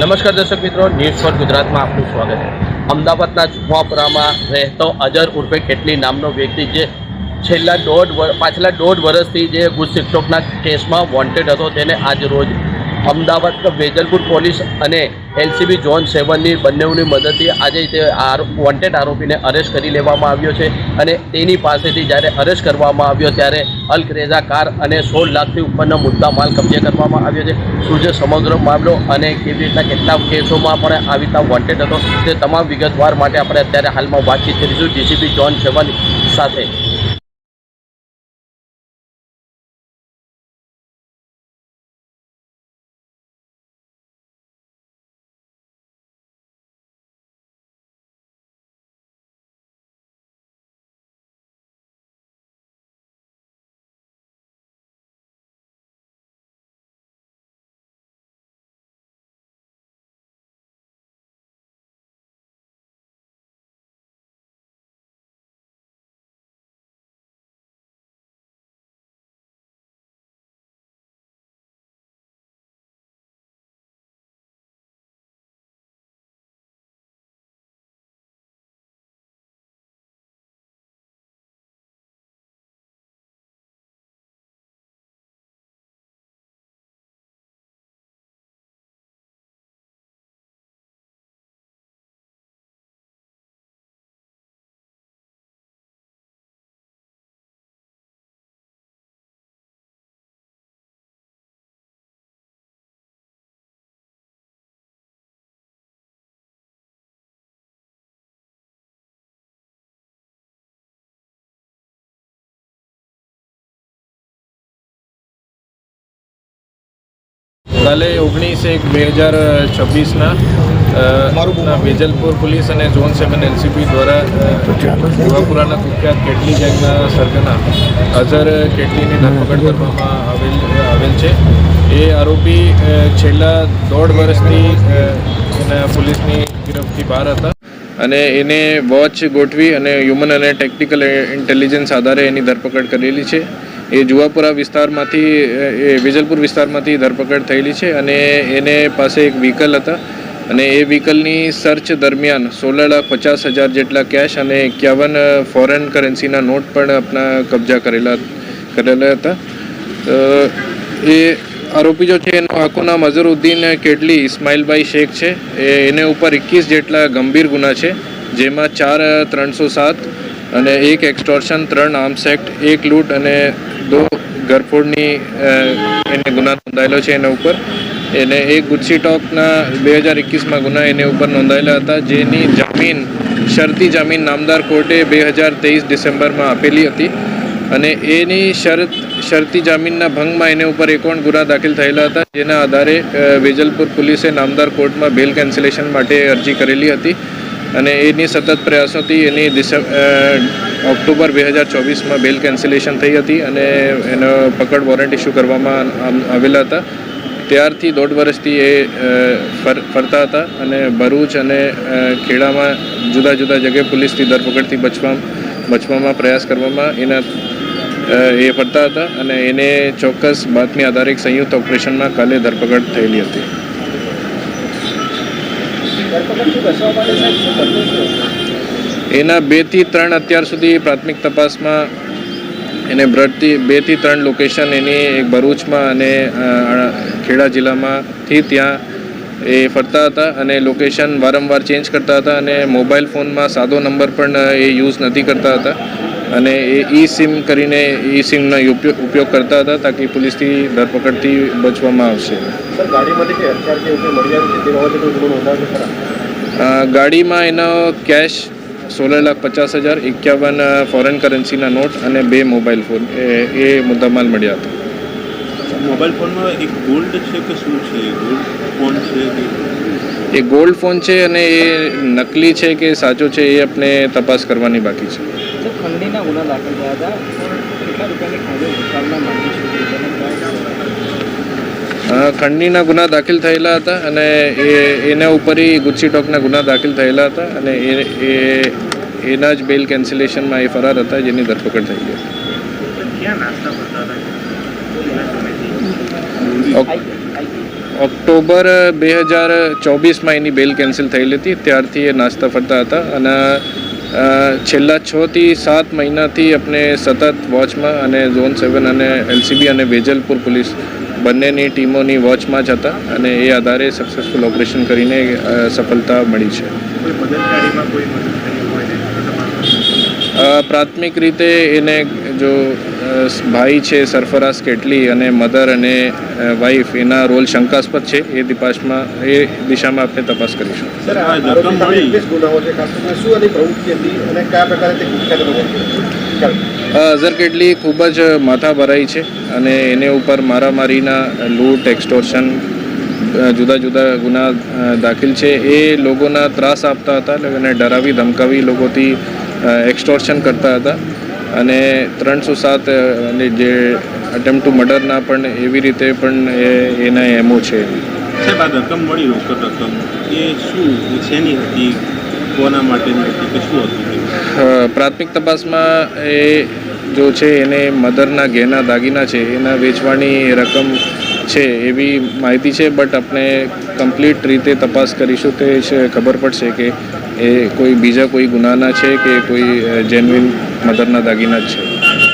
નમસ્કાર દર્શક મિત્રો, ન્યૂઝ ફોર ગુજરાતમાં આપનું સ્વાગત છે। અમદાવાદના જુહાપુરામાં રહેતો અજર ઉર્ફે કેટલી નામનો વ્યક્તિ જે પાછલા દોઢ વર્ષથી જે ગુજ ટિકટોકના કેસમાં વોન્ટેડ હતો, તેને આજ રોજ અમદાવાદ વેજલપુર પોલીસ અને એલસીબી ઝોન 7ની બંનેની મદદથી આજે તે વોન્ટેડ આરોપીને અરેસ્ટ કરી લેવામાં આવ્યો છે। અને તેની પાસેથી જ્યારે અરેસ્ટ કરવામાં આવ્યો ત્યારે અલક્રેઝા કાર અને 16 લાખથી ઉપરનો મુદ્દા માલ કબજે કરવામાં આવ્યો છે। શું છે સમગ્ર મામલો અને કેવી રીતના કેટલા કેસોમાં પણ આવી રીતના વોન્ટેડ હતો તે તમામ વિગતવાર માટે આપણે અત્યારે હાલમાં વાતચીત કરીશું ડીસીપી ઝોન 7 સાથે। કાલે 19/1/2026 વેજલપુર પોલીસ અને ઝોન 7 એલસીબી દ્વારા જુહાપુરાના કુખ્યાત કેટલી ગેંગના સરગના અઝર કેટલીની ધરપકડ કરવામાં આવેલ છે। એ આરોપી છેલ્લા દોઢ વર્ષથી એના પોલીસની ગિરફ્તથી બહાર હતા અને એને વોચ ગોઠવી અને હ્યુમન અને ટેકનિકલ ઇન્ટેલિજન્સ આધારે એની ધરપકડ કરેલી છે। એ જુહાપુરા વિસ્તારમાંથી વેજલપુર વિસ્તારમાંથી ધરપકડ થયેલી છે અને એને પાસે એક વ્હીકલ હતા અને એ વ્હીકલની સર્ચ દરમિયાન 16,50,000 જેટલા કેશ અને 51 ફોરેન કરન્સીના નોટ પણ આપણા કબજા કરેલા હતા। એ આરોપી જો છે એનું આખું નામ અઝરુદ્દીન કેટલી ઇસ્માઇલભાઈ શેખ છે। એને ઉપર 21 જેટલા ગંભીર ગુના છે, જેમાં 4 307 અને 1 એક્સટોર્શન, 3 આર્મ્સ એક્ટ, 1 લૂંટ અને 2 ઘરફોડની એને ગુના નોંધાયેલો છે એના ઉપર। એને એક ગુજસી ટોકના 2021માં ગુના એને ઉપર નોંધાયેલા હતા, જેની જામીન શરતી જામીન નામદાર કોર્ટે 2023 ડિસેમ્બરમાં આપેલી હતી અને એની શરતી જામીનના ભંગમાં એને ઉપર 51 ગુના દાખલ થયેલા હતા, જેના આધારે વેજલપુર પોલીસે નામદાર કોર્ટમાં બેલ કેન્સલેશન માટે અરજી કરેલી હતી અને એની સતત પ્રયાસોથી એની ઓક્ટોબર 2024માં બેલ કેન્સલેશન થઈ હતી અને એનો પકડ વોરંટ ઇસ્યુ કરવામાં આવેલા હતા। ત્યારથી દોઢ વર્ષથી એ ફરતા હતા અને ભરૂચ અને ખેડામાં જુદા જુદા જગ્યાએ પોલીસથી ધરપકડથી બચવામાં પ્રયાસ કરવામાં એ ફરતા હતા અને એને ચોક્કસ બાતમી આધારે એક સંયુક્ત ઓપરેશનમાં કાલે ધરપકડ થયેલી હતી। એના 2 થી 3 અત્યાર સુધી પ્રાથમિક તપાસમાં એને 2 થી 3 લોકેશન એની એક ભરૂચમાં અને ખેડા જિલ્લામાંથી ત્યાં એ ફરતા હતા અને લોકેશન વારંવાર ચેન્જ કરતા હતા અને મોબાઈલ ફોનમાં સાદો નંબર પણ એ યુઝ નથી કરતા હતા અને એ ઈ સિમનો ઉપયોગ કરતા હતા તાકી પોલીસથી ધરપકડથી બચવામાં આવશે। ગાડીમાં એનો કેશ 16,50,000, 51 ફોરેન કરન્સીના નોટ અને 2 મોબાઈલ ફોન એ મુદ્દામાલ મળ્યા હતા। મોબાઈલ ફોનમાં એક ગોલ્ડ છે કે શું છે? ગોલ્ડ ફોન છે કે એ ગોલ્ડ ફોન છે અને એ નકલી છે કે સાચો છે એ આપણે તપાસ કરવાની બાકી છે। ખંડણીના ગુના દાખલ થયા હતા, કેટલા રૂપિયાની ખંડણી માંગી છે? ખંડણીના ગુના દાખલ થયેલા હતા અને એના ઉપર ગુજસી ટોકના ગુના દાખલ થયેલા હતા અને એના જ બેલ કેન્સલેશનમાં એ ફરાર હતા, જેની ધરપકડ થઈ ગઈ। ઓક્ટોબર 2024માં એની બેલ કેન્સલ થયેલી હતી. ત્યારથી એ નાસ્તા ફરતા હતા અને છેલ્લા 6 થી 7 મહિનાથી આપણે સતત વોચમાં અને ઝોન 7 અને LCB અને વેજલપુર પોલીસ બંનેની ટીમોની વોચમાં જ હતા અને એ આધારે સક્સેસફુલ ઓપરેશન કરીને સફળતા મળી છે. પ્રાથમિક રીતે એને જો ભાઈ છે સરફરાઝ કેટલી અને મધર અને વાઈફ એના રોલ શંકાસ્પદ છે. એ દિશામાં આપણે તપાસ કરીશું. સર આ રકમ મળી ગુનાઓ છે ખાસ કરીને શું એની પ્રવૃત્તિ હતી અને કયા પ્રકારે તે કુખ્યાત હતો? અઝર કેટલી ખૂબ જ માથા ભરાઈ છે અને એને ઉપર મારામારીના લૂંટ એક્સટોર્શન જુદા જુદા ગુના દાખલ છે. એ લોકોના ત્રાસ આપતા હતા અને ડરાવી ધમકાવી લોકોથી એક્સટોર્શન કરતા હતા અને 307 જે અટેમ્પ્ટ ટુ મર્ડરના પણ એવી રીતે પણ એના એમો છે. સાહેબ, આ રકમ મળી રોકડ રકમ એ શું શેની હતી, કોના માટેની હતી કે શું હતું? પ્રાથમિક તપાસમાં એ જો છે એને મધરના ઘેના દાગીના છે એના વેચવાની રકમ છે એવી માહિતી છે. બટ આપણે કમ્પ્લીટ રીતે તપાસ કરીશું તે ખબર પડશે કે એ કોઈ બીજા કોઈ ગુનાના છે કે કોઈ જેન્યુઇન મધરના દાગીના જ છે.